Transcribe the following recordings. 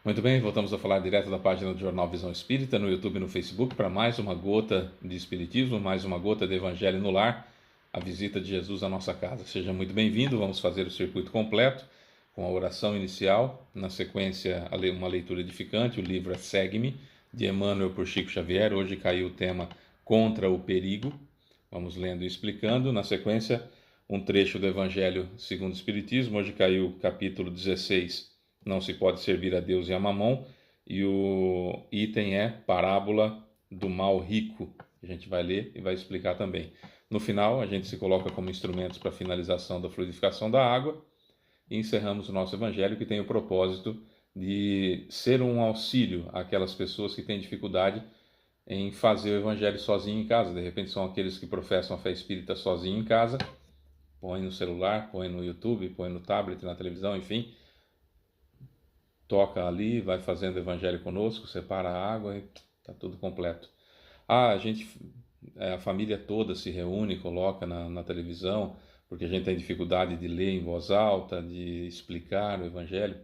Muito bem, voltamos a falar direto da página do Jornal Visão Espírita, no YouTube e no Facebook, para mais uma gota de Espiritismo, mais uma gota de Evangelho no Lar, a visita de Jesus à nossa casa. Seja muito bem-vindo, vamos fazer o circuito completo, com a oração inicial, na sequência uma leitura edificante, o livro é Segue-me, de Emmanuel por Chico Xavier. Hoje caiu o tema Contra o Perigo, vamos lendo e explicando, na sequência um trecho do Evangelho segundo o Espiritismo. Hoje caiu o capítulo 16, não se pode servir a Deus e a Mamon, e o item é Parábola do Mal Rico. A gente vai ler e vai explicar também. No final, a gente se coloca como instrumentos para a finalização da fluidificação da água e encerramos o nosso evangelho, que tem o propósito de ser um auxílio àquelas pessoas que têm dificuldade em fazer o evangelho sozinho em casa. De repente são aqueles que professam a fé espírita sozinho em casa, põe no celular, põe no YouTube, põe no tablet, na televisão, enfim, toca ali, vai fazendo o evangelho conosco, separa a água e está tudo completo. A família toda se reúne, coloca na televisão, porque a gente tem dificuldade de ler em voz alta, de explicar o evangelho,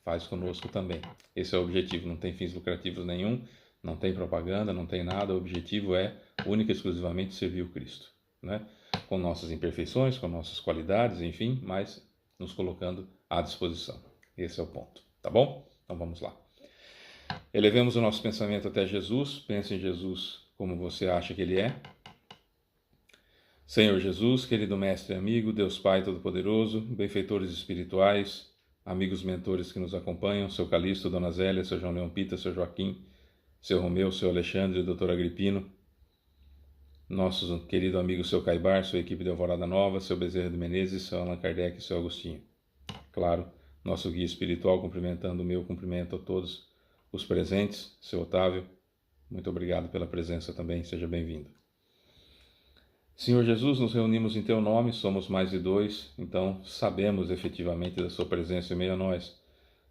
faz conosco também. Esse é o objetivo, não tem fins lucrativos nenhum, não tem propaganda, não tem nada, o objetivo é única e exclusivamente servir o Cristo, né? Com nossas imperfeições, com nossas qualidades, enfim, mas nos colocando à disposição. Esse é o ponto, tá bom? Então vamos lá. Elevemos o nosso pensamento até Jesus. Pense em Jesus como você acha que Ele é. Senhor Jesus, querido Mestre e amigo, Deus Pai Todo-Poderoso, benfeitores espirituais, amigos mentores que nos acompanham, seu Calixto, Dona Zélia, seu João Leão Pita, seu Joaquim, seu Romeu, seu Alexandre, doutor Agripino, nosso querido amigo seu Caibar, sua equipe de Alvorada Nova, seu Bezerra de Menezes, seu Allan Kardec e seu Agostinho. Claro, nosso guia espiritual, cumprimentando o meu cumprimento a todos os presentes. Seu Otávio, muito obrigado pela presença também, seja bem-vindo. Senhor Jesus, nos reunimos em Teu nome, somos mais de dois, então sabemos efetivamente da Sua presença em meio a nós,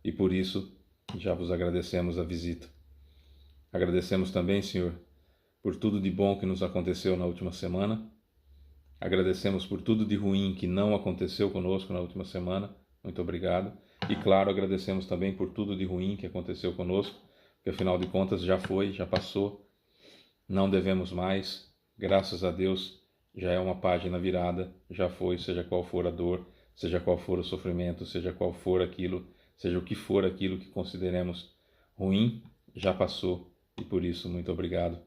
e por isso já vos agradecemos a visita. Agradecemos também, Senhor, por tudo de bom que nos aconteceu na última semana. Agradecemos por tudo de ruim que não aconteceu conosco na última semana. Muito obrigado. E claro, agradecemos também por tudo de ruim que aconteceu conosco, porque afinal de contas já foi, já passou, não devemos mais. Graças a Deus, já é uma página virada, já foi, seja qual for a dor, seja qual for o sofrimento, seja qual for aquilo, seja o que for aquilo que consideremos ruim, já passou, e por isso muito obrigado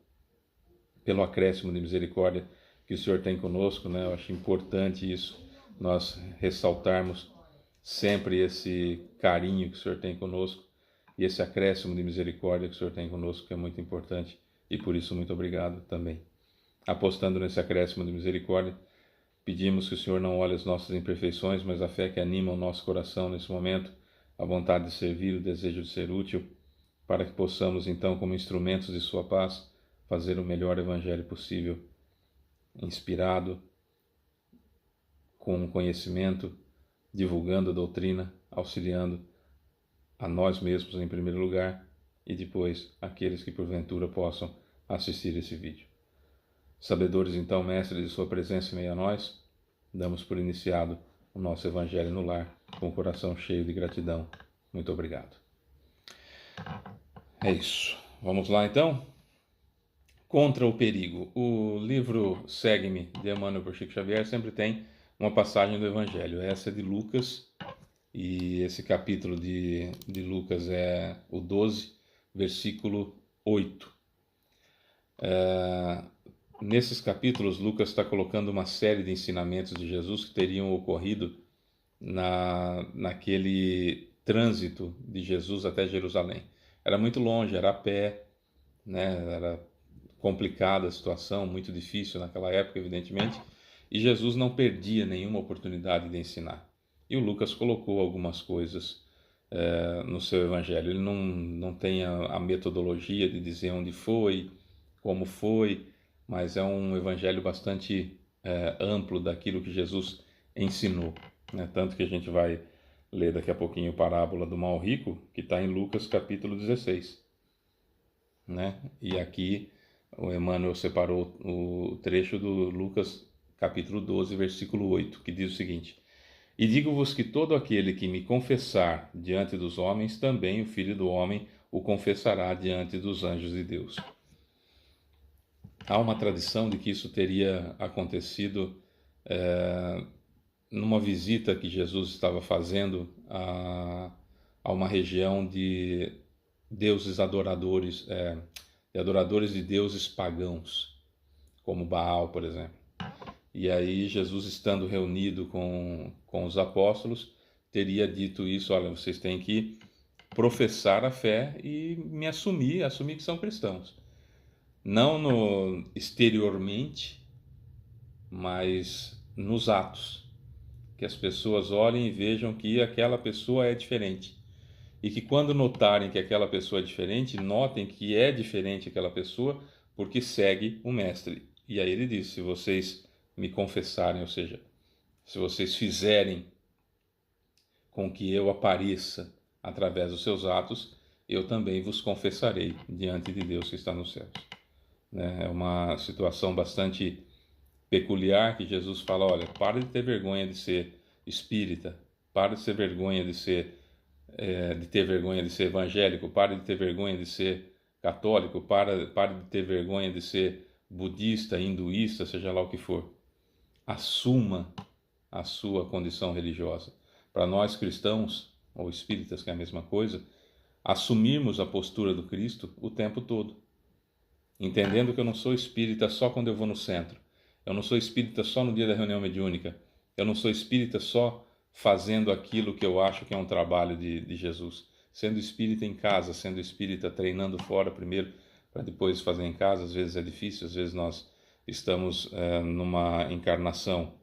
pelo acréscimo de misericórdia que o Senhor tem conosco, né? Eu acho importante isso, nós ressaltarmos sempre esse carinho que o Senhor tem conosco e esse acréscimo de misericórdia que o Senhor tem conosco, que é muito importante, e por isso muito obrigado também. Apostando nesse acréscimo de misericórdia, pedimos que o Senhor não olhe as nossas imperfeições, mas a fé que anima o nosso coração nesse momento, a vontade de servir, o desejo de ser útil, para que possamos então, como instrumentos de sua paz, fazer o melhor evangelho possível, inspirado, com conhecimento, divulgando a doutrina, auxiliando a nós mesmos em primeiro lugar e depois aqueles que porventura possam assistir esse vídeo. Sabedores então, mestres de sua presença em meio a nós, damos por iniciado o nosso Evangelho no Lar, com o coração cheio de gratidão. Muito obrigado. É isso. Vamos lá então? Contra o perigo. O livro Segue-me, de Emmanuel por Chico Xavier, sempre tem uma passagem do Evangelho. Essa é de Lucas, e esse capítulo de Lucas é o 12, versículo 8. Nesses capítulos, Lucas está colocando uma série de ensinamentos de Jesus que teriam ocorrido naquele trânsito de Jesus até Jerusalém. Era muito longe, era a pé, né? Era complicada a situação, muito difícil naquela época, evidentemente, e Jesus não perdia nenhuma oportunidade de ensinar. E o Lucas colocou algumas coisas no seu evangelho. Ele não tem a metodologia de dizer onde foi, como foi, mas é um evangelho bastante amplo daquilo que Jesus ensinou, né? Tanto que a gente vai ler daqui a pouquinho a parábola do mal rico, que está em Lucas capítulo 16, né? E aqui o Emmanuel separou o trecho do Lucas capítulo 12, versículo 8, que diz o seguinte: E digo-vos que todo aquele que me confessar diante dos homens, também o Filho do Homem o confessará diante dos anjos de Deus. Há uma tradição de que isso teria acontecido numa visita que Jesus estava fazendo a uma região de deuses adoradores, de adoradores de deuses pagãos, como Baal, por exemplo. E aí Jesus, estando reunido com os apóstolos, teria dito isso: olha, vocês têm que professar a fé e me assumir que são cristãos. Não no exteriormente, mas nos atos. Que as pessoas olhem e vejam que aquela pessoa é diferente. E que quando notarem que aquela pessoa é diferente, notem que é diferente aquela pessoa porque segue o Mestre. E aí ele diz: se vocês me confessarem, ou seja, se vocês fizerem com que eu apareça através dos seus atos, eu também vos confessarei diante de Deus que está nos céus. É uma situação bastante peculiar que Jesus fala: olha, para de ter vergonha de ser espírita, para de ter vergonha de ter vergonha de ser evangélico, para de ter vergonha de ser católico, para de ter vergonha de ser budista, hinduísta, seja lá o que for. Assuma a sua condição religiosa. Para nós cristãos, ou espíritas, que é a mesma coisa, assumirmos a postura do Cristo o tempo todo. Entendendo que eu não sou espírita só quando eu vou no centro. Eu não sou espírita só no dia da reunião mediúnica. Eu não sou espírita só fazendo aquilo que eu acho que é um trabalho de Jesus. Sendo espírita em casa, sendo espírita treinando fora primeiro, para depois fazer em casa. Às vezes é difícil, às vezes nós estamos numa encarnação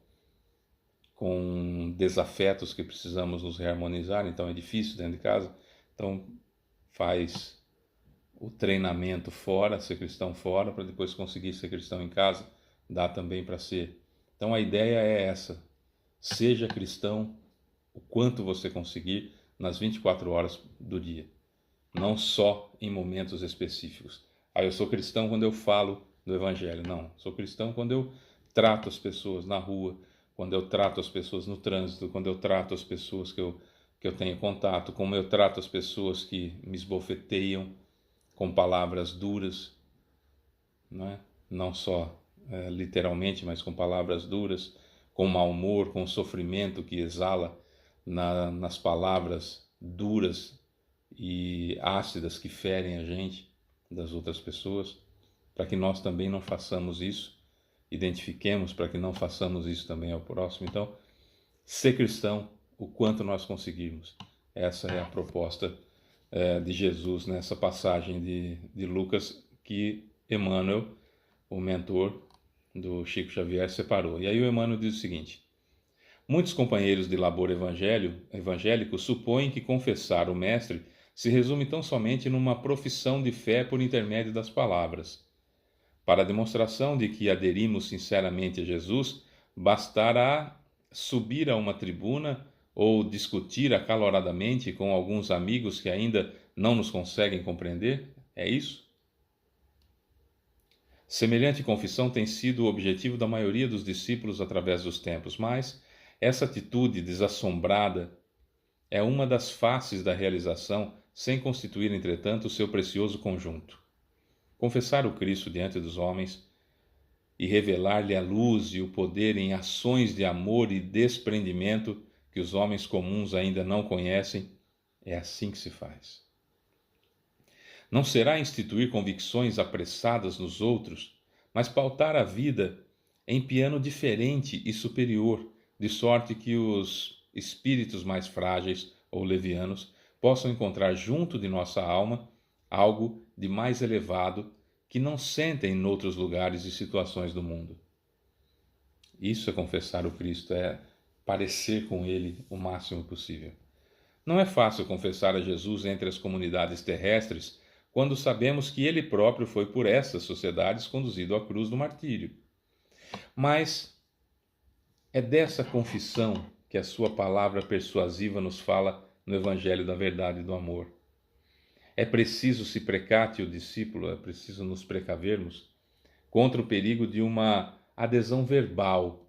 com desafetos que precisamos nos reharmonizar, então é difícil dentro de casa. Então faz o treinamento fora, ser cristão fora, para depois conseguir ser cristão em casa. Dá também para ser. Então a ideia é essa: seja cristão o quanto você conseguir nas 24 horas do dia, não só em momentos específicos. Eu sou cristão quando eu falo do Evangelho. Não, sou cristão quando eu trato as pessoas na rua, quando eu trato as pessoas no trânsito, quando eu trato as pessoas que eu tenho contato, como eu trato as pessoas que me esbofeteiam com palavras duras, não é? Não só literalmente, mas com palavras duras, com mau humor, com sofrimento que exala nas palavras duras e ácidas que ferem a gente das outras pessoas, para que nós também não façamos isso, identifiquemos para que não façamos isso também ao próximo. Então, ser cristão o quanto nós conseguirmos. Essa é a proposta de Jesus nessa passagem de Lucas que Emmanuel, o mentor do Chico Xavier, separou. E aí o Emmanuel diz o seguinte: muitos companheiros de labor evangélico supõem que confessar o Mestre se resume tão somente numa profissão de fé por intermédio das palavras. Para a demonstração de que aderimos sinceramente a Jesus, bastará subir a uma tribuna ou discutir acaloradamente com alguns amigos que ainda não nos conseguem compreender? É isso? Semelhante confissão tem sido o objetivo da maioria dos discípulos através dos tempos, mas essa atitude desassombrada é uma das faces da realização, sem constituir, entretanto, o seu precioso conjunto. Confessar o Cristo diante dos homens e revelar-lhe a luz e o poder em ações de amor e desprendimento que os homens comuns ainda não conhecem, é assim que se faz. Não será instituir convicções apressadas nos outros, mas pautar a vida em piano diferente e superior, de sorte que os espíritos mais frágeis ou levianos possam encontrar junto de nossa alma algo de mais elevado que não sentem noutros lugares e situações do mundo. Isso é confessar o Cristo, é parecer com Ele o máximo possível. Não é fácil confessar a Jesus entre as comunidades terrestres quando sabemos que Ele próprio foi por essas sociedades conduzido à cruz do martírio. Mas é dessa confissão que a sua palavra persuasiva nos fala no Evangelho da Verdade e do Amor. É preciso se precate o discípulo, é preciso nos precavermos contra o perigo de uma adesão verbal,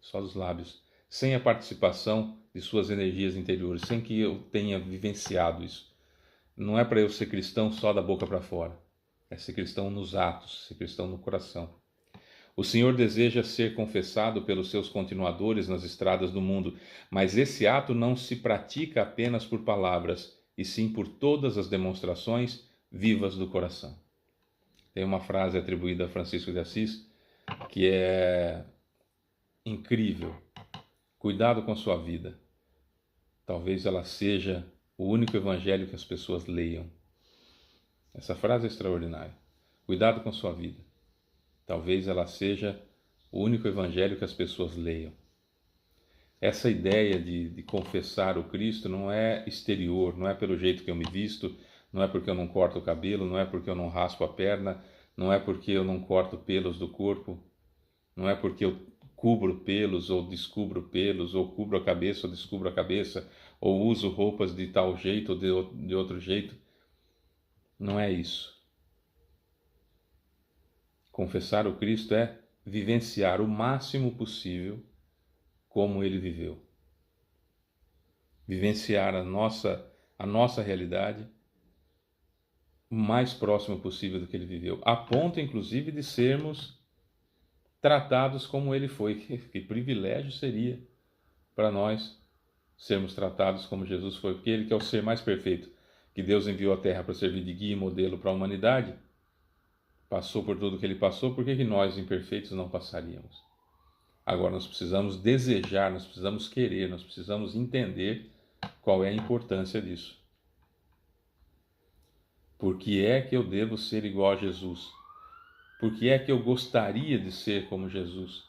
só dos lábios, sem a participação de suas energias interiores, sem que eu tenha vivenciado isso. Não é para eu ser cristão só da boca para fora, é ser cristão nos atos, ser cristão no coração. O Senhor deseja ser confessado pelos seus continuadores nas estradas do mundo, mas esse ato não se pratica apenas por palavras, e sim por todas as demonstrações vivas do coração. Tem uma frase atribuída a Francisco de Assis que é incrível. Cuidado com sua vida. Talvez ela seja o único evangelho que as pessoas leiam. Essa frase é extraordinária. Cuidado com sua vida. Talvez ela seja o único evangelho que as pessoas leiam. Essa ideia de confessar o Cristo não é exterior, não é pelo jeito que eu me visto, não é porque eu não corto o cabelo, não é porque eu não raspo a perna, não é porque eu não corto pelos do corpo, não é porque eu cubro pelos ou descubro pelos, ou cubro a cabeça ou descubro a cabeça, ou uso roupas de tal jeito ou de outro jeito. Não é isso. Confessar o Cristo é vivenciar o máximo possível como ele viveu. Vivenciar a nossa realidade o mais próximo possível do que ele viveu, a ponto inclusive de sermos tratados como ele foi. Que privilégio seria para nós sermos tratados como Jesus foi, porque ele que é o ser mais perfeito que Deus enviou à Terra para servir de guia e modelo para a humanidade, passou por tudo que ele passou, por que nós imperfeitos não passaríamos? Agora nós precisamos desejar, nós precisamos querer, nós precisamos entender qual é a importância disso. Por que é que eu devo ser igual a Jesus? Por que é que eu gostaria de ser como Jesus?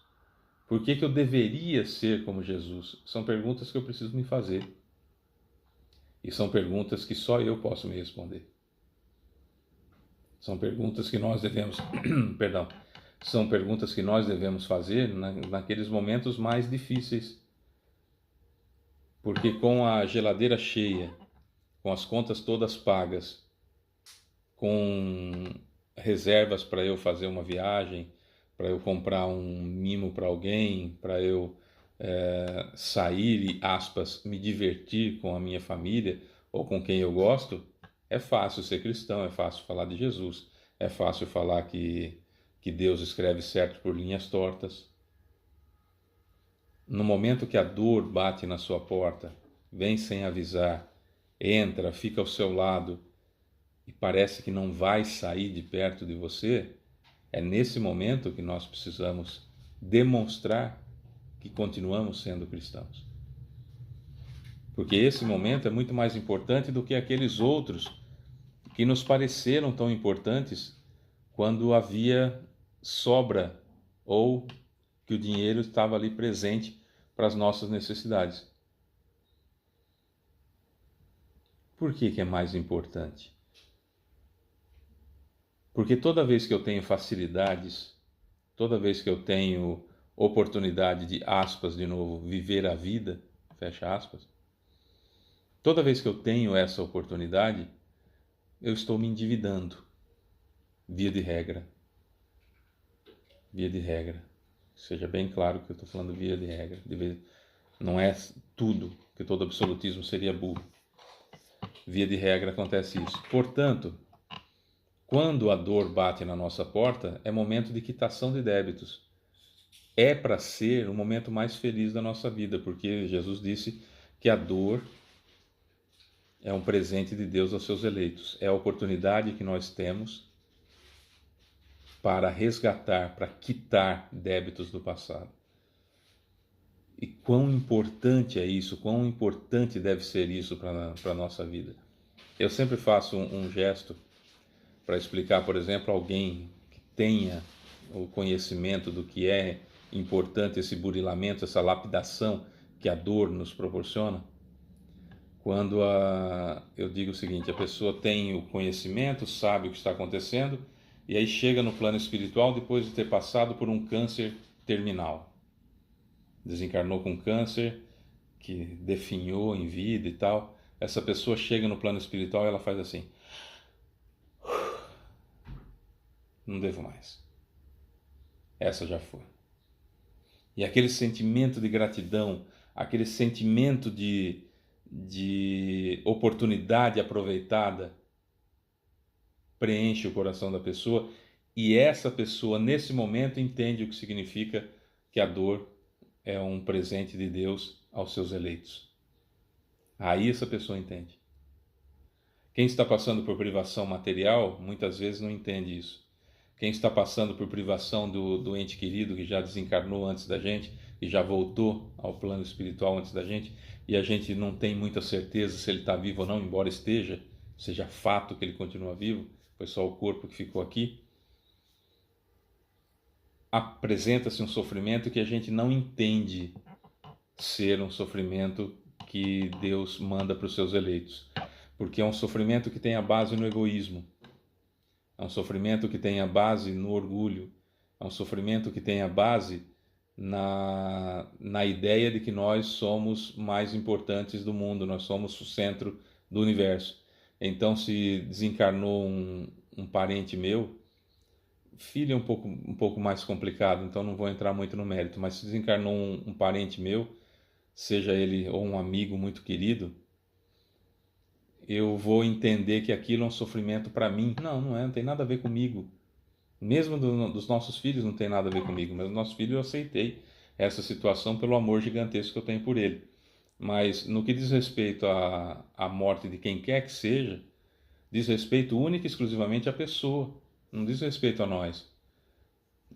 Por que eu deveria ser como Jesus? São perguntas que eu preciso me fazer. E são perguntas que só eu posso me responder. São perguntas que nós devemos, perdão, são perguntas que nós devemos fazer naqueles momentos mais difíceis. Porque com a geladeira cheia, com as contas todas pagas, com reservas para eu fazer uma viagem, para eu comprar um mimo para alguém, para eu sair e, aspas, me divertir com a minha família ou com quem eu gosto, é fácil ser cristão, é fácil falar de Jesus, é fácil falar que Deus escreve certo por linhas tortas. No momento que a dor bate na sua porta, vem sem avisar, entra, fica ao seu lado e parece que não vai sair de perto de você, é nesse momento que nós precisamos demonstrar que continuamos sendo cristãos. Porque esse momento é muito mais importante do que aqueles outros que nos pareceram tão importantes quando havia sobra ou que o dinheiro estava ali presente para as nossas necessidades. Por que é mais importante? Porque toda vez que eu tenho facilidades, toda vez que eu tenho oportunidade de, aspas, de novo, viver a vida, fecha aspas, toda vez que eu tenho essa oportunidade, eu estou me endividando, via de regra. Via de regra. Seja bem claro que eu estou falando via de regra. Não é tudo, que todo absolutismo seria burro. Via de regra acontece isso. Portanto, quando a dor bate na nossa porta, é momento de quitação de débitos. É para ser o momento mais feliz da nossa vida, porque Jesus disse que a dor é um presente de Deus aos seus eleitos. É a oportunidade que nós temos para resgatar, para quitar débitos do passado. E quão importante é isso, quão importante deve ser isso para a nossa vida. Eu sempre faço um gesto para explicar, por exemplo, alguém que tenha o conhecimento do que é importante esse burilamento, essa lapidação que a dor nos proporciona. Quando eu digo o seguinte, a pessoa tem o conhecimento, sabe o que está acontecendo, e aí chega no plano espiritual depois de ter passado por um câncer terminal. Desencarnou com câncer, que definhou em vida e tal. Essa pessoa chega no plano espiritual e ela faz assim: não devo mais. Essa já foi. E aquele sentimento de gratidão, aquele sentimento de oportunidade aproveitada, preenche o coração da pessoa, e essa pessoa, nesse momento, entende o que significa que a dor é um presente de Deus aos seus eleitos. Aí essa pessoa entende. Quem está passando por privação material, muitas vezes não entende isso. Quem está passando por privação do ente querido que já desencarnou antes da gente, que já voltou ao plano espiritual antes da gente, e a gente não tem muita certeza se ele está vivo ou não, embora esteja, seja fato que ele continua vivo, foi só o corpo que ficou aqui. Apresenta-se um sofrimento que a gente não entende ser um sofrimento que Deus manda para os seus eleitos, porque é um sofrimento que tem a base no egoísmo, é um sofrimento que tem a base no orgulho, é um sofrimento que tem a base na ideia de que nós somos mais importantes do mundo, nós somos o centro do universo. Então, se desencarnou um parente meu, filho é um pouco mais complicado, então não vou entrar muito no mérito, mas se desencarnou um parente meu, seja ele ou um amigo muito querido, eu vou entender que aquilo é um sofrimento para mim. Não é, não tem nada a ver comigo. Mesmo dos nossos filhos não tem nada a ver comigo, mas dos nossos filhos eu aceitei essa situação pelo amor gigantesco que eu tenho por ele. Mas no que diz respeito à morte de quem quer que seja, diz respeito única e exclusivamente à pessoa, não diz respeito a nós.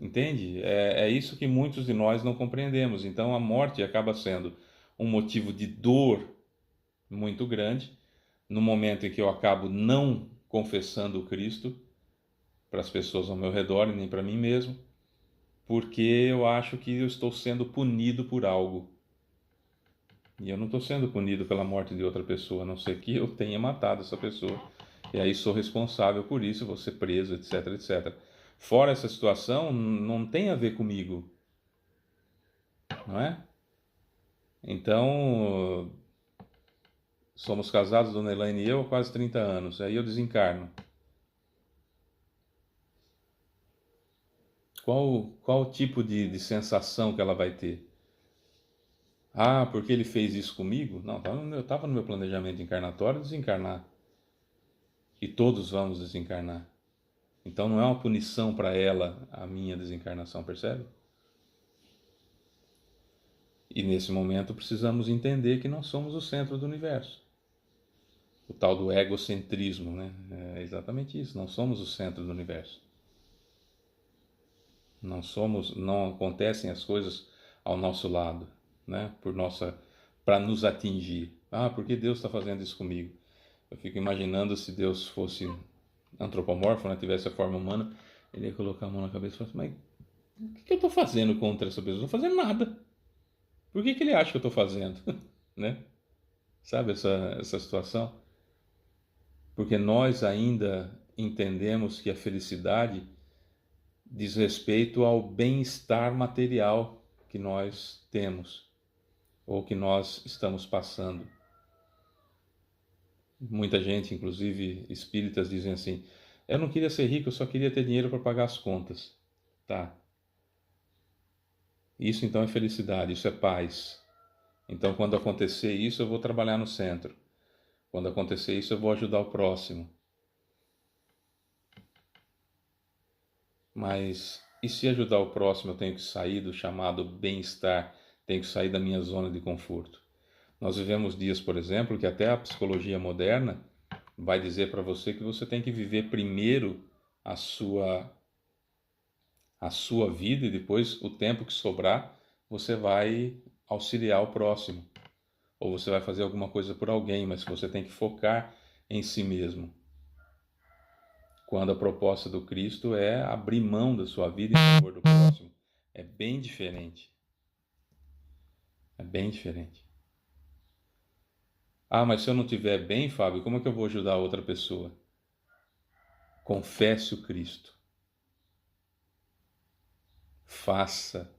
Entende? É isso que muitos de nós não compreendemos. Então a morte acaba sendo um motivo de dor muito grande, no momento em que eu acabo não confessando o Cristo para as pessoas ao meu redor e nem para mim mesmo, porque eu acho que eu estou sendo punido por algo. E eu não estou sendo punido pela morte de outra pessoa, a não ser que eu tenha matado essa pessoa. E aí sou responsável por isso, vou ser preso, etc, etc. Fora essa situação, não tem a ver comigo, não é? Então, somos casados, Dona Elaine e eu, há quase 30 anos. Aí eu desencarno. Qual o tipo de sensação que ela vai ter? Ah, porque ele fez isso comigo? Não, eu estava no meu planejamento encarnatório desencarnar. E todos vamos desencarnar. Então não é uma punição para ela a minha desencarnação, percebe? E nesse momento precisamos entender que não somos o centro do universo. O tal do egocentrismo, né? É exatamente isso, não somos o centro do universo. Não acontecem as coisas ao nosso lado, né? Para nos atingir. Ah, por que Deus está fazendo isso comigo? Eu fico imaginando se Deus fosse antropomorfo, né? Tivesse a forma humana, ele ia colocar a mão na cabeça e falar assim, mas o que eu estou fazendo contra essa pessoa? Não estou fazendo nada. Por que ele acha que eu estou fazendo? Né? Sabe essa situação? Porque nós ainda entendemos que a felicidade diz respeito ao bem-estar material que nós temos ou que nós estamos passando. Muita gente, inclusive espíritas, dizem assim: eu não queria ser rico, eu só queria ter dinheiro para pagar as contas. Tá. Isso então é felicidade, isso é paz. Então, quando acontecer isso, eu vou trabalhar no centro. Quando acontecer isso, eu vou ajudar o próximo. Mas e se ajudar o próximo, eu tenho que sair do chamado bem-estar, tenho que sair da minha zona de conforto. Nós vivemos dias, por exemplo, que até a psicologia moderna vai dizer para você que você tem que viver primeiro a sua vida e depois o tempo que sobrar, você vai auxiliar o próximo. Ou você vai fazer alguma coisa por alguém, mas você tem que focar em si mesmo. Quando a proposta do Cristo é abrir mão da sua vida em favor do próximo. É bem diferente. É bem diferente. Ah, mas se eu não estiver bem, Fábio, como é que eu vou ajudar outra pessoa? Confesse o Cristo. Faça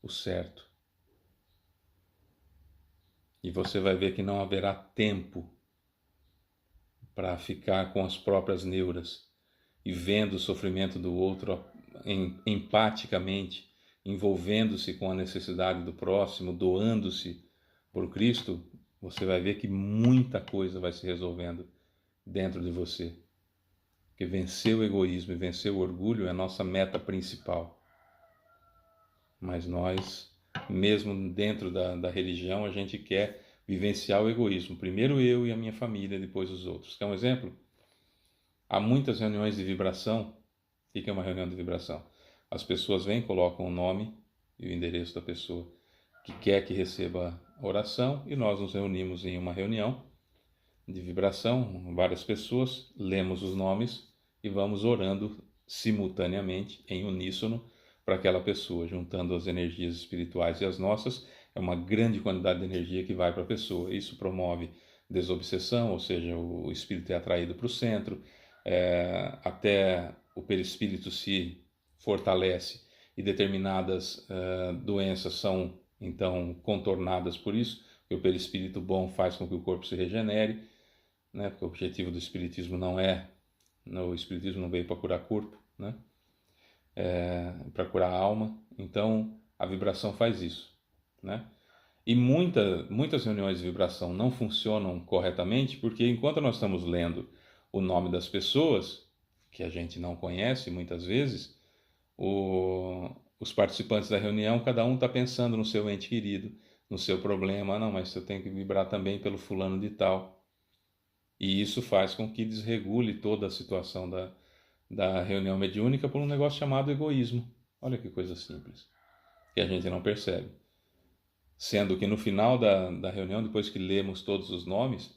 o certo. E você vai ver que não haverá tempo para ficar com as próprias neuras e vendo o sofrimento do outro empaticamente, envolvendo-se com a necessidade do próximo, doando-se por Cristo, você vai ver que muita coisa vai se resolvendo dentro de você. Porque vencer o egoísmo e vencer o orgulho é a nossa meta principal. Mas nós, mesmo dentro da religião, a gente quer vivenciar o egoísmo. Primeiro eu e a minha família, depois os outros. Quer um exemplo? Há muitas reuniões de vibração. O que é uma reunião de vibração? As pessoas vêm, colocam o nome e o endereço da pessoa que quer que receba a oração e nós nos reunimos em uma reunião de vibração, várias pessoas, lemos os nomes e vamos orando simultaneamente, em uníssono, para aquela pessoa, juntando as energias espirituais e as nossas. É uma grande quantidade de energia que vai para a pessoa. Isso promove desobsessão, ou seja, o espírito é atraído para o centro, até o perispírito se fortalece e determinadas doenças são então contornadas por isso, que o perispírito bom faz com que o corpo se regenere, né? Porque o objetivo do espiritismo o espiritismo não veio para curar corpo, né? Para curar a alma. Então a vibração faz isso, né? E muitas reuniões de vibração não funcionam corretamente porque enquanto nós estamos lendo o nome das pessoas que a gente não conhece muitas vezes, os participantes da reunião, cada um está pensando no seu ente querido, no seu problema. Não, mas eu tenho que vibrar também pelo fulano de tal. E isso faz com que desregule toda a situação da reunião mediúnica por um negócio chamado egoísmo. Olha que coisa simples, que a gente não percebe. Sendo que no final da reunião, depois que lemos todos os nomes,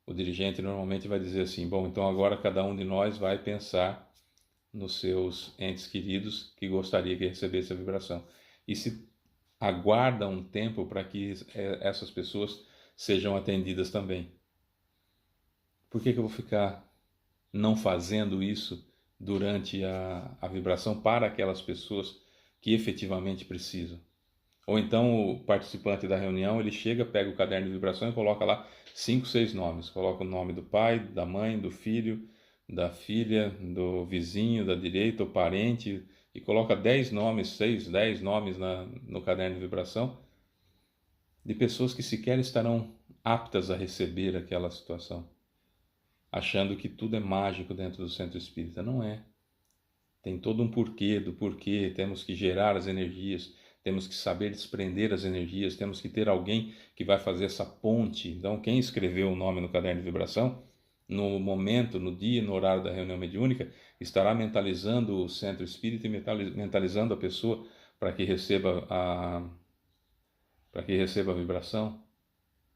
o dirigente normalmente vai dizer assim: bom, então agora cada um de nós vai pensar nos seus entes queridos que gostaria que recebesse a vibração. E se aguarda um tempo para que essas pessoas sejam atendidas também. Por que eu vou ficar não fazendo isso durante a vibração para aquelas pessoas que efetivamente precisam? Ou então o participante da reunião, ele chega, pega o caderno de vibração e coloca lá 5, 6 nomes. Coloca o nome do pai, da mãe, do filho, da filha, do vizinho, da direita, o parente, e coloca 10 nomes, 6, 10 nomes no caderno de vibração de pessoas que sequer estarão aptas a receber aquela situação, achando que tudo é mágico dentro do centro espírita. Não é. Tem todo um porquê do porquê, temos que gerar as energias, temos que saber desprender as energias, temos que ter alguém que vai fazer essa ponte. Então, quem escreveu o nome no caderno de vibração, no momento, no dia, no horário da reunião mediúnica, estará mentalizando o centro espírita e mentalizando a pessoa para que receba a vibração,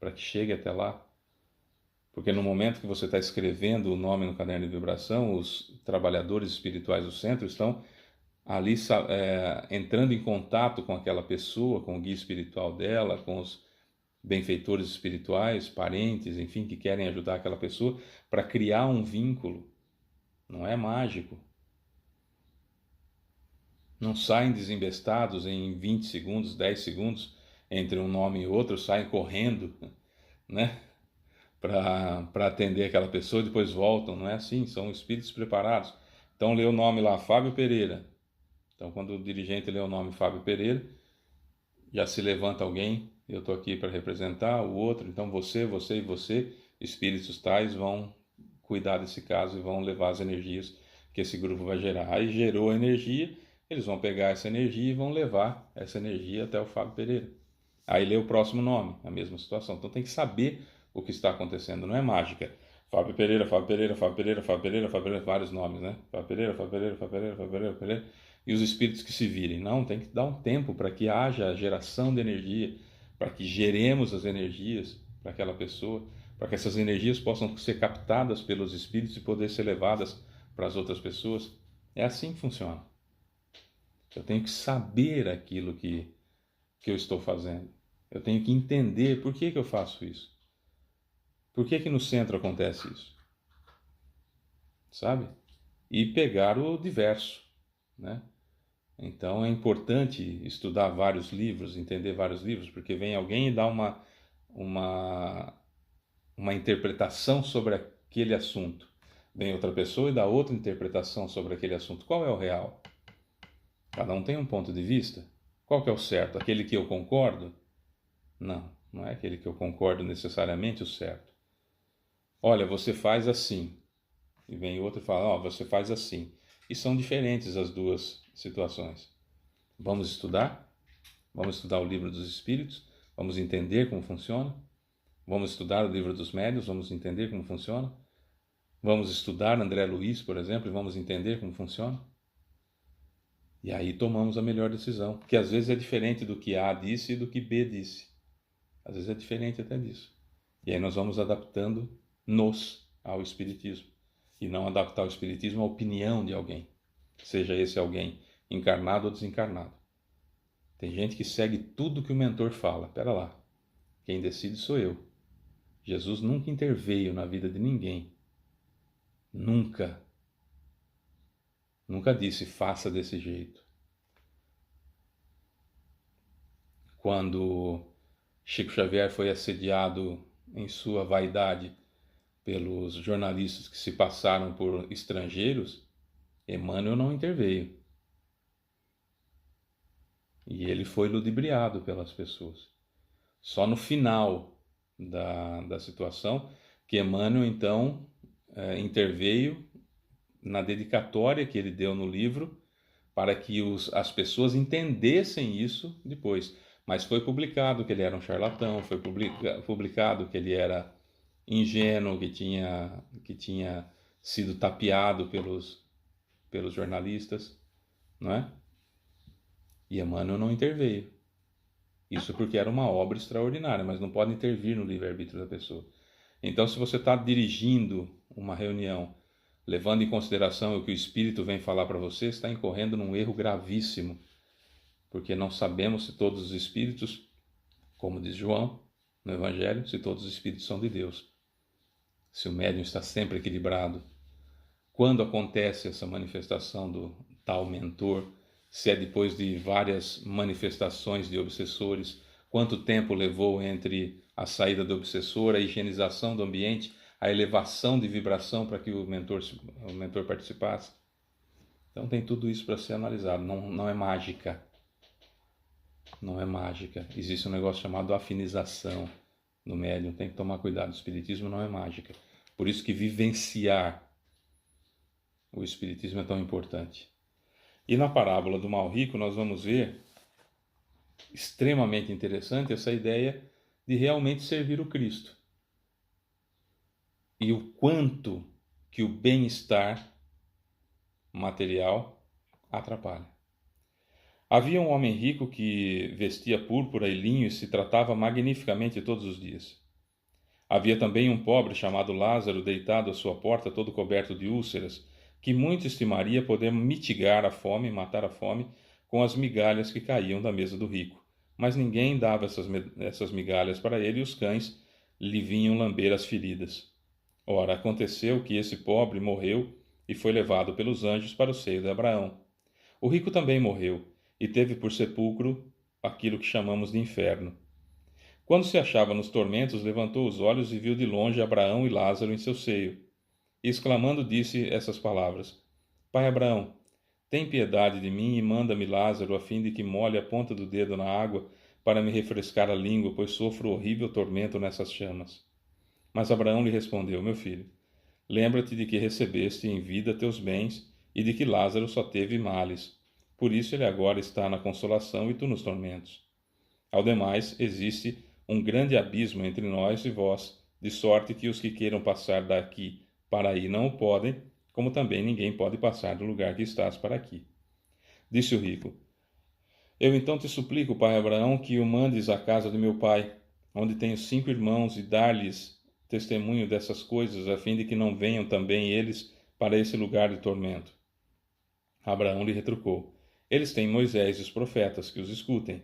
para que chegue até lá. Porque no momento que você está escrevendo o nome no caderno de vibração, os trabalhadores espirituais do centro estão ali entrando em contato com aquela pessoa, com o guia espiritual dela, com os benfeitores espirituais, parentes, enfim, que querem ajudar aquela pessoa para criar um vínculo. Não é mágico. Não saem desembestados em 20 segundos, 10 segundos entre um nome e outro, saem correndo, né? Para atender aquela pessoa e depois voltam. Não é assim, são espíritos preparados. Então lê o nome lá, Fábio Pereira. Então quando o dirigente lê o nome Fábio Pereira, já se levanta alguém, eu estou aqui para representar o outro, então você e você, espíritos tais, vão cuidar desse caso e vão levar as energias que esse grupo vai gerar. Aí gerou a energia, eles vão pegar essa energia e vão levar essa energia até o Fábio Pereira. Aí lê o próximo nome, a mesma situação. Então tem que saber o que está acontecendo, não é mágica. Fábio Pereira, Fábio Pereira, Fábio Pereira, Fábio Pereira, Fábio Pereira, vários nomes, né? Fábio Pereira, Fábio Pereira, Fábio Pereira, Fábio Pereira, Fábio Pereira. E os espíritos que se virem. Não, tem que dar um tempo para que haja geração de energia, para que geremos as energias para aquela pessoa, para que essas energias possam ser captadas pelos espíritos e poder ser levadas para as outras pessoas. É assim que funciona. Eu tenho que saber aquilo que eu estou fazendo. Eu tenho que entender por que eu faço isso. Por que no centro acontece isso? Sabe? E pegar o diverso, né? Então é importante estudar vários livros, entender vários livros, porque vem alguém e dá uma interpretação sobre aquele assunto. Vem outra pessoa e dá outra interpretação sobre aquele assunto. Qual é o real? Cada um tem um ponto de vista. Qual que é o certo? Aquele que eu concordo? Não, não é aquele que eu concordo necessariamente o certo. Olha, você faz assim. E vem outro e fala, você faz assim. E são diferentes as duas situações. Vamos estudar? Vamos estudar o livro dos Espíritos? Vamos entender como funciona? Vamos estudar o livro dos Médiuns? Vamos entender como funciona? Vamos estudar André Luiz, por exemplo, e vamos entender como funciona? E aí tomamos a melhor decisão, que às vezes é diferente do que A disse e do que B disse. Às vezes é diferente até disso. E aí nós vamos adaptando-nos ao Espiritismo. E não adaptar o Espiritismo à opinião de alguém, seja esse alguém encarnado ou desencarnado. Tem gente que segue tudo que o mentor fala. Pera lá, quem decide sou eu. Jesus nunca interveio na vida de ninguém. Nunca. Nunca disse, faça desse jeito. Quando Chico Xavier foi assediado em sua vaidade pelos jornalistas que se passaram por estrangeiros, Emmanuel não interveio. E ele foi ludibriado pelas pessoas. Só no final da situação que Emmanuel, então, interveio na dedicatória que ele deu no livro para que as pessoas entendessem isso depois. Mas foi publicado que ele era um charlatão, foi publicado que ele era ingênuo, que tinha sido tapeado pelos jornalistas, não é? E Emmanuel não interveio. Isso porque era uma obra extraordinária, mas não pode intervir no livre-arbítrio da pessoa. Então, se você está dirigindo uma reunião, levando em consideração o que o Espírito vem falar para você, está incorrendo num erro gravíssimo, porque não sabemos se todos os Espíritos, como diz João no Evangelho, se todos os Espíritos são de Deus. Se o médium está sempre equilibrado. Quando acontece essa manifestação do tal mentor, se é depois de várias manifestações de obsessores, quanto tempo levou entre a saída do obsessor, a higienização do ambiente, a elevação de vibração para que o mentor participasse. Então tem tudo isso para ser analisado, não é mágica. Não é mágica. Existe um negócio chamado afinização no médium, tem que tomar cuidado. O Espiritismo não é mágica. Por isso que vivenciar o Espiritismo é tão importante. E na parábola do mal rico nós vamos ver, extremamente interessante, essa ideia de realmente servir o Cristo. E o quanto que o bem-estar material atrapalha. Havia um homem rico que vestia púrpura e linho e se tratava magnificamente todos os dias. Havia também um pobre chamado Lázaro deitado à sua porta, todo coberto de úlceras, que muito estimaria poder mitigar a fome, matar a fome, com as migalhas que caíam da mesa do rico. Mas ninguém dava essas migalhas para ele e os cães lhe vinham lamber as feridas. Ora, aconteceu que esse pobre morreu e foi levado pelos anjos para o seio de Abraão. O rico também morreu e teve por sepulcro aquilo que chamamos de inferno. Quando se achava nos tormentos, levantou os olhos e viu de longe Abraão e Lázaro em seu seio. E exclamando, disse essas palavras: Pai Abraão, tem piedade de mim e manda-me Lázaro, a fim de que molhe a ponta do dedo na água para me refrescar a língua, pois sofro horrível tormento nessas chamas. Mas Abraão lhe respondeu: Meu filho, lembra-te de que recebeste em vida teus bens e de que Lázaro só teve males. Por isso ele agora está na consolação e tu nos tormentos. Ao demais, existe um grande abismo entre nós e vós, de sorte que os que queiram passar daqui para aí não o podem, como também ninguém pode passar do lugar que estás para aqui. Disse o rico: Eu então te suplico, pai Abraão, que o mandes à casa de meu pai, onde tenho 5 irmãos, e dar-lhes testemunho dessas coisas, a fim de que não venham também eles para esse lugar de tormento. Abraão lhe retrucou: Eles têm Moisés e os profetas, que os escutem.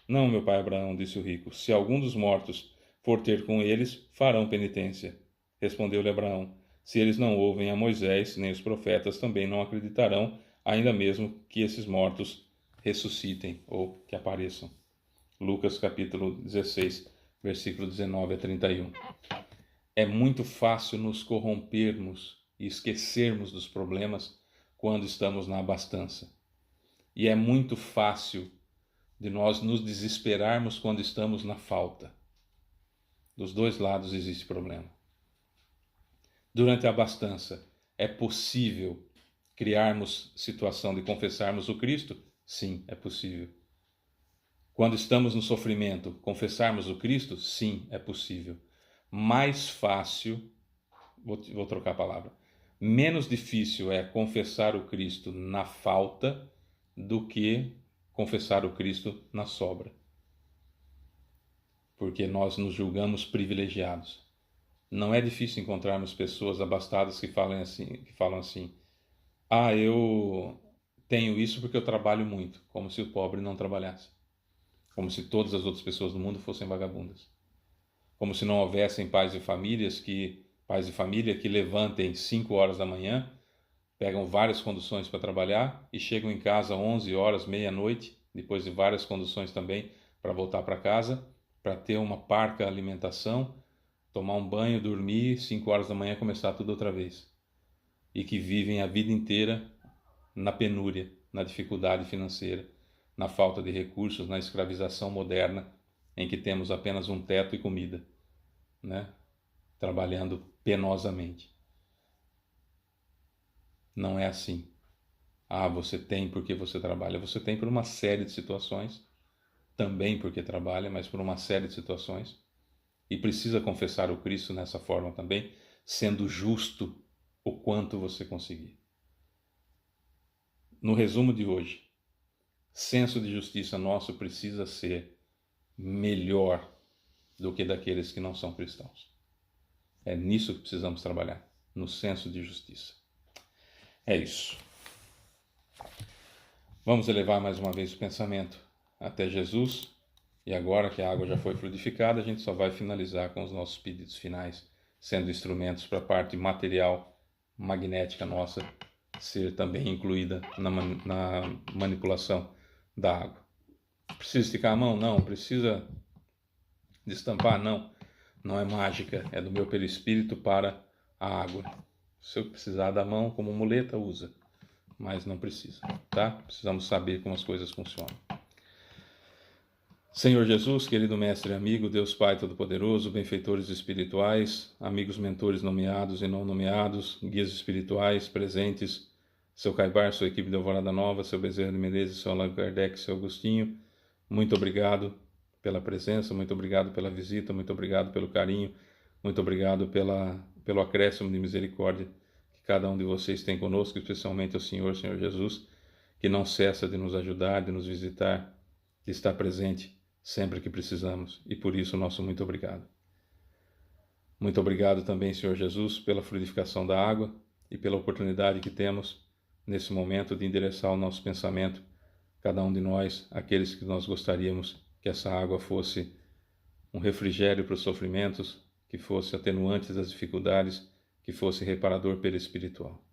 Não, meu pai Abraão, disse o rico, se algum dos mortos for ter com eles, farão penitência. Respondeu-lhe Abraão: Se eles não ouvem a Moisés, nem os profetas também não acreditarão, ainda mesmo que esses mortos ressuscitem ou que apareçam. Lucas capítulo 16, versículo 19 a 31. É muito fácil nos corrompermos e esquecermos dos problemas quando estamos na abastança. E é muito fácil de nós nos desesperarmos quando estamos na falta. Dos dois lados existe problema. Durante a abastança, é possível criarmos situação de confessarmos o Cristo? Sim, é possível. Quando estamos no sofrimento, confessarmos o Cristo? Sim, é possível. Mais fácil, vou trocar a palavra, menos difícil é confessar o Cristo na falta do que confessar o Cristo na sobra. Porque nós nos julgamos privilegiados. Não é difícil encontrarmos pessoas abastadas que falam assim: ah, eu tenho isso porque eu trabalho muito, como se o pobre não trabalhasse. Como se todas as outras pessoas do mundo fossem vagabundas. Como se não houvessem pais de família que levantem 5 horas da manhã, pegam várias conduções para trabalhar e chegam em casa 11 horas, meia-noite, depois de várias conduções também para voltar para casa, para ter uma parca alimentação, tomar um banho, dormir, 5 horas da manhã começar tudo outra vez. E que vivem a vida inteira na penúria, na dificuldade financeira, na falta de recursos, na escravização moderna, em que temos apenas um teto e comida, né? Trabalhando penosamente. Não é assim. Ah, você tem porque você trabalha. Você tem por uma série de situações, também porque trabalha, mas por uma série de situações. E precisa confessar o Cristo nessa forma também, sendo justo o quanto você conseguir. No resumo de hoje, senso de justiça nosso precisa ser melhor do que daqueles que não são cristãos. É nisso que precisamos trabalhar, no senso de justiça. É isso. Vamos elevar mais uma vez o pensamento até Jesus. E agora que a água já foi fluidificada, a gente só vai finalizar com os nossos pedidos finais, sendo instrumentos para a parte material, magnética nossa, ser também incluída na manipulação da água. Precisa esticar a mão? Não. Precisa destampar? Não. Não é mágica, é do meu perispírito para a água. Se eu precisar da mão como muleta, usa. Mas não precisa, tá? Precisamos saber como as coisas funcionam. Senhor Jesus, querido Mestre e amigo, Deus Pai Todo-Poderoso, benfeitores espirituais, amigos mentores nomeados e não nomeados, guias espirituais presentes, seu Caibar, sua equipe de Alvorada Nova, seu Bezerra de Menezes, seu Allan Kardec, seu Agostinho, muito obrigado pela presença, muito obrigado pela visita, muito obrigado pelo carinho, muito obrigado pelo acréscimo de misericórdia que cada um de vocês tem conosco, especialmente o Senhor Jesus, que não cessa de nos ajudar, de nos visitar, de estar presente sempre que precisamos, e por isso nosso muito obrigado. Muito obrigado também, Senhor Jesus, pela fluidificação da água e pela oportunidade que temos nesse momento de endereçar o nosso pensamento, cada um de nós, aqueles que nós gostaríamos que essa água fosse um refrigério para os sofrimentos, que fosse atenuante das dificuldades, que fosse reparador perispiritual.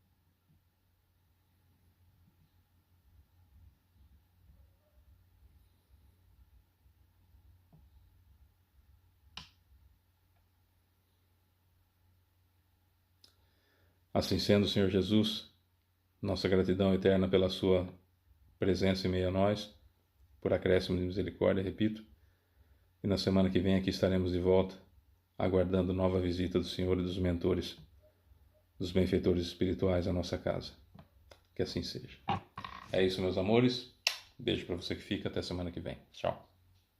Assim sendo, Senhor Jesus, nossa gratidão eterna pela sua presença em meio a nós, por acréscimo de misericórdia, repito, e na semana que vem aqui estaremos de volta, aguardando nova visita do Senhor e dos mentores, dos benfeitores espirituais à nossa casa. Que assim seja. É isso, meus amores. Beijo para você que fica. Até semana que vem. Tchau.